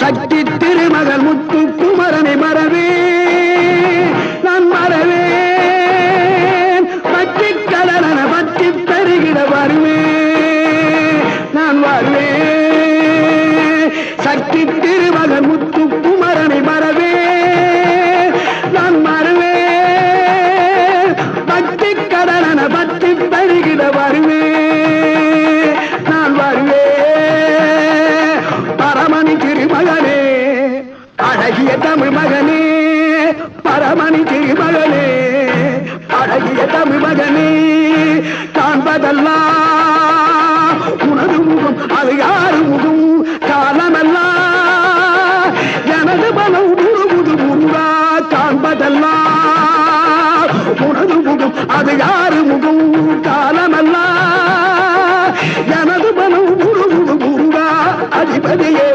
சக்தி திருமகள் முத்து குமரனை மறவே நான் மறவேன் பக்தி கடலன பக்தி பெருகிட வருவேன் நான் வருவேன் சக்தி திருமகள் முத்து குமரனை மறவே நான் மறவேன் பக்தி கடலன பக்தி பெருகிட வருவேன் நான் வருவேன் பரமணி திருமகனே அழகிய தமிழ் மகனே பரமணி திருமகனே அழகிய தமிழ் மகனே காண்பதெல்லாம் உனது முகம் அது யாரு முகம் காலமெல்லாம் எனது மனம் முழுமுது முருகா காண்பதெல்லாம் உனது முகம் அது யாரு முகம் காலமெல்லாம் எனது மனம் முழுமுது முருகா அதிபதியே